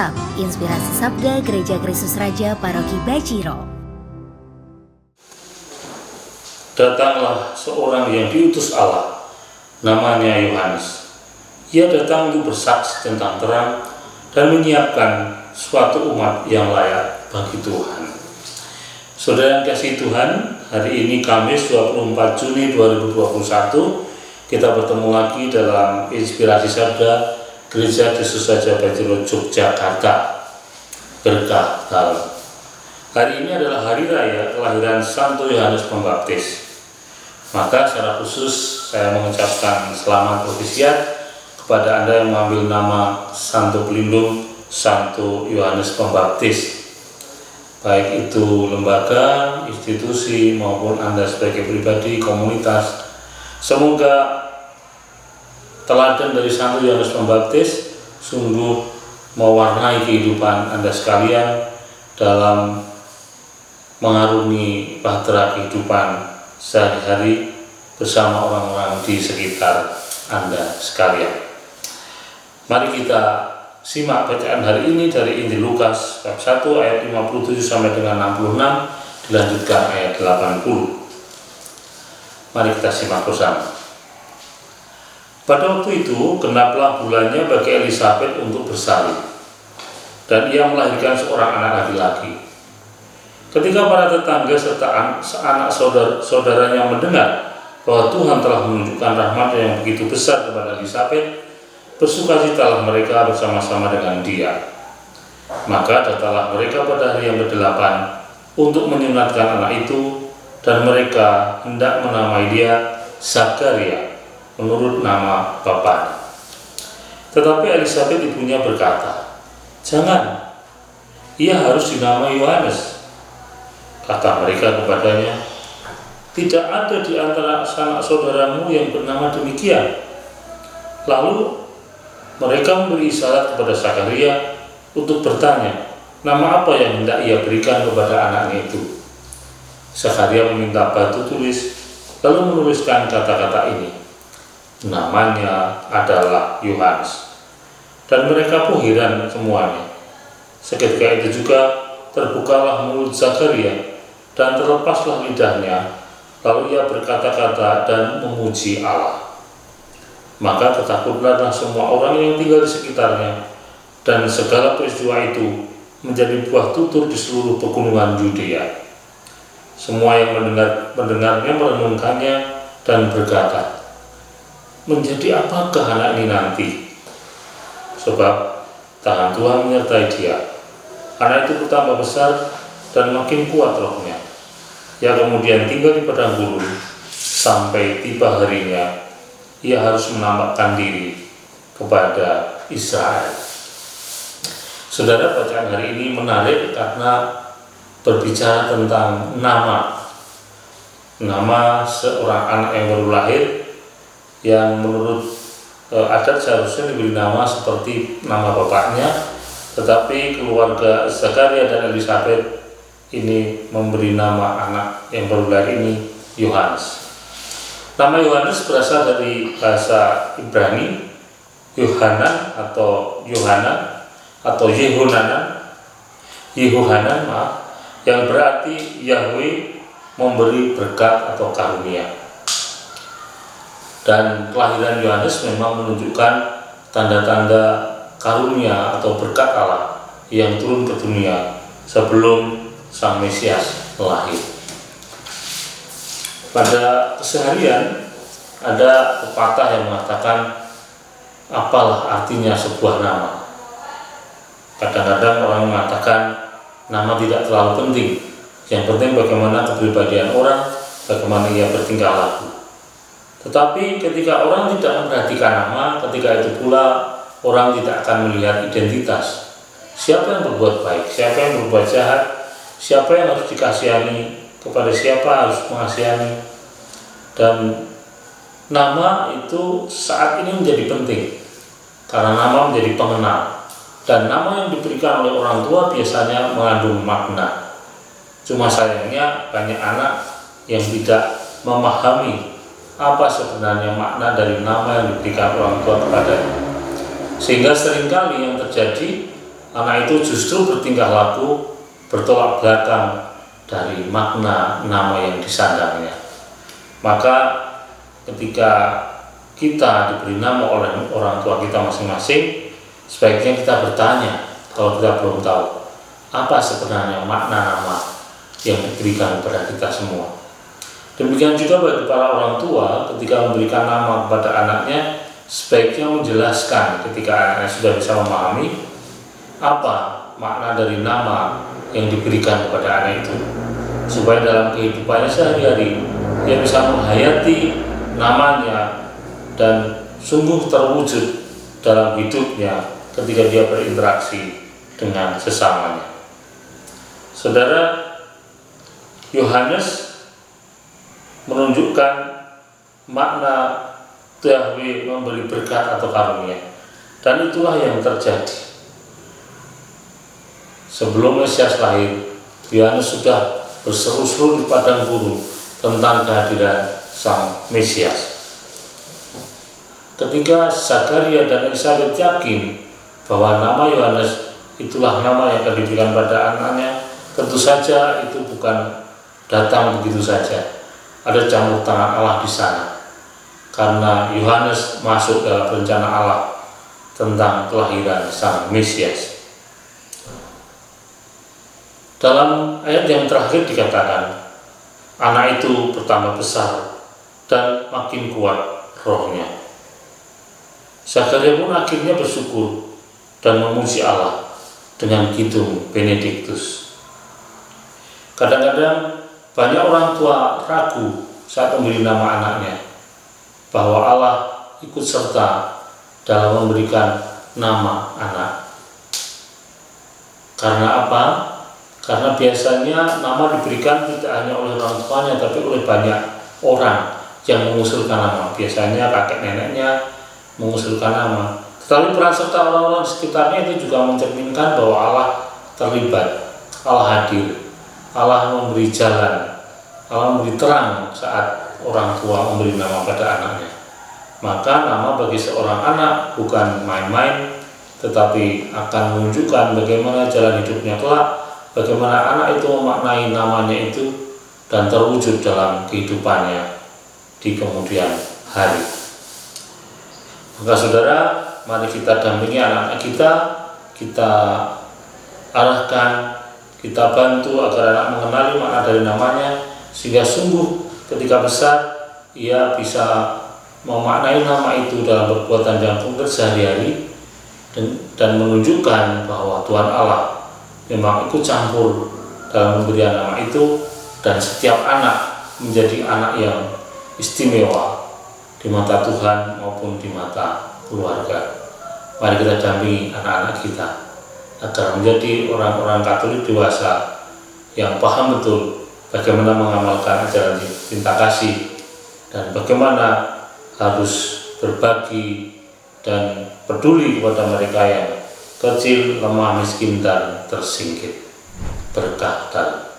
WhatsApp Inspirasi Sabda Gereja Kristus Raja Paroki Baciro. Datanglah seorang yang diutus Allah, namanya Yohanes. Ia datang untuk bersaksi tentang terang dan menyiapkan suatu umat yang layak bagi Tuhan. Saudara yang kasih Tuhan, hari ini Kamis 24 Juni 2021 kita bertemu lagi dalam Inspirasi Sabda Gereja Kristus Raja Baciro Yogyakarta, berkah dalam. Hari ini adalah hari raya kelahiran Santo Yohanes Pembaptis. Maka secara khusus saya mengucapkan selamat propisiat kepada Anda yang mengambil nama Santo Pelindung Santo Yohanes Pembaptis, baik itu lembaga, institusi maupun Anda sebagai pribadi, komunitas. Semoga teladan dari Santo Yohanes Pembaptis sungguh mewarnai kehidupan Anda sekalian dalam mengarungi bahtera kehidupan sehari-hari bersama orang-orang di sekitar Anda sekalian. Mari kita simak bacaan hari ini dari Injil Lukas bab 1 ayat 57 sampai dengan 66, dilanjutkan ayat 80. Mari kita simak bersama. Pada waktu itu genaplah bulannya bagi Elisabet untuk bersalin, dan ia melahirkan seorang anak laki-laki. Ketika para tetangga serta anak saudaranya mendengar bahwa Tuhan telah menunjukkan rahmat yang begitu besar kepada Elisabet, bersukacitalah mereka bersama-sama dengan dia. Maka datanglah mereka pada hari yang ke-8 untuk menyunatkan anak itu, dan mereka hendak menamai dia Zakaria menurut nama bapaknya. Tetapi Elisabet ibunya berkata, "Jangan, ia harus dinamai Yohanes." Kata mereka kepadanya, "Tidak ada di antara sanak saudaramu yang bernama demikian." Lalu mereka memberi isyarat kepada Zakaria untuk bertanya, nama apa yang hendak ia berikan kepada anaknya itu. Zakaria meminta batu tulis, lalu menuliskan kata-kata ini, "Namanya adalah Yohanes." Dan mereka pun heran semuanya. Seketika itu juga terbukalah mulut Zakaria dan terlepaslah lidahnya, lalu ia berkata-kata dan memuji Allah. Maka ketakutlah semua orang yang tinggal di sekitarnya, dan segala peristiwa itu menjadi buah tutur di seluruh pegunungan Yudea. Semua yang mendengarnya merenungkannya dan berkata, "Menjadi apakah anak ini nanti? Sebab tangan Tuhan menyertai dia." Anak itu bertambah besar dan makin kuat rohnya. Ia kemudian tinggal di padang gurun sampai tiba harinya ia harus menampakkan diri kepada Israel. Saudara, bacaan hari ini menarik karena berbicara tentang nama seorang anak yang baru lahir, yang menurut adat seharusnya diberi nama seperti nama bapaknya, tetapi keluarga Zakaria dan Elisabet ini memberi nama anak yang baru lahir ini Yohanes. Nama Yohanes berasal dari bahasa Ibrani, Yohanan atau Yohanan atau Yehohanan, yang berarti Yahweh memberi berkat atau karunia. Dan kelahiran Yohanes memang menunjukkan tanda-tanda karunia atau berkat Allah yang turun ke dunia sebelum Sang Mesias lahir. Pada keseharian ada pepatah yang mengatakan, apalah artinya sebuah nama. Kadang-kadang orang mengatakan nama tidak terlalu penting, yang penting bagaimana kepribadian orang, bagaimana ia bertingkah laku. Tetapi ketika orang tidak memperhatikan nama, ketika itu pula orang tidak akan melihat identitas. Siapa yang berbuat baik, siapa yang berbuat jahat, siapa yang harus dikasihani, kepada siapa harus mengasihani. Dan nama itu saat ini menjadi penting, karena nama menjadi pengenal. Dan nama yang diberikan oleh orang tua biasanya mengandung makna. Cuma sayangnya banyak anak yang tidak memahami apa sebenarnya makna dari nama yang diberikan orang tua kepadanya. Sehingga seringkali yang terjadi, anak itu justru bertingkah laku bertolak belakang dari makna nama yang disandangnya. Maka ketika kita diberi nama oleh orang tua kita masing-masing, sebaiknya kita bertanya kalau kita belum tahu apa sebenarnya makna nama yang diberikan kepada kita semua. Demikian juga bagi para orang tua ketika memberikan nama kepada anaknya, sebaiknya menjelaskan ketika anaknya sudah bisa memahami apa makna dari nama yang diberikan kepada anak itu, supaya dalam kehidupannya sehari-hari dia bisa menghayati namanya dan sungguh terwujud dalam hidupnya ketika dia berinteraksi dengan sesamanya. Saudara, Yohanes menunjukkan makna Yahweh memberi berkat atau karunia, dan itulah yang terjadi. Sebelum Mesias lahir, Yohanes sudah berseru-seru di padang gurun tentang kehadiran Sang Mesias. Ketika Zakaria dan Elisabet yakin bahwa nama Yohanes itulah nama yang akan diberikan pada anaknya, tentu saja itu bukan datang begitu saja. Ada campur tangan Allah di sana, karena Yohanes masuk dalam rencana Allah tentang kelahiran Sang Mesias. Dalam ayat yang terakhir dikatakan, anak itu bertambah besar dan makin kuat rohnya. Zakaria pun akhirnya bersyukur dan memuji Allah dengan kidung Benediktus. Kadang-kadang banyak orang tua ragu saat memberi nama anaknya bahwa Allah ikut serta dalam memberikan nama anak. Karena apa? Karena biasanya nama diberikan tidak hanya oleh orang tuanya, tapi oleh banyak orang yang mengusulkan nama. Biasanya kakek neneknya mengusulkan nama. Tetapi peran serta orang-orang sekitarnya itu juga mencerminkan bahwa Allah terlibat, Allah hadir, Allah memberi jalan, Allah memberi terang saat orang tua memberi nama pada anaknya. Maka nama bagi seorang anak bukan main-main, tetapi akan menunjukkan bagaimana jalan hidupnya kelak, bagaimana anak itu memaknai namanya itu dan terwujud dalam kehidupannya di kemudian hari. Maka saudara, mari kita dampingi anak-anak kita arahkan, kita bantu agar anak mengenali makna dari namanya, sehingga sungguh ketika besar ia bisa memaknai nama itu dalam perbuatan yang konkret sehari-hari dan menunjukkan bahwa Tuhan Allah memang ikut campur dalam pemberian nama itu, dan setiap anak menjadi anak yang istimewa di mata Tuhan maupun di mata keluarga. Mari kita dampingi anak-anak kita agar menjadi orang-orang Katolik dewasa yang paham betul bagaimana mengamalkan ajaran cinta kasih dan bagaimana harus berbagi dan peduli kepada mereka yang kecil, lemah, miskin, dan tersingkir. Berkah dan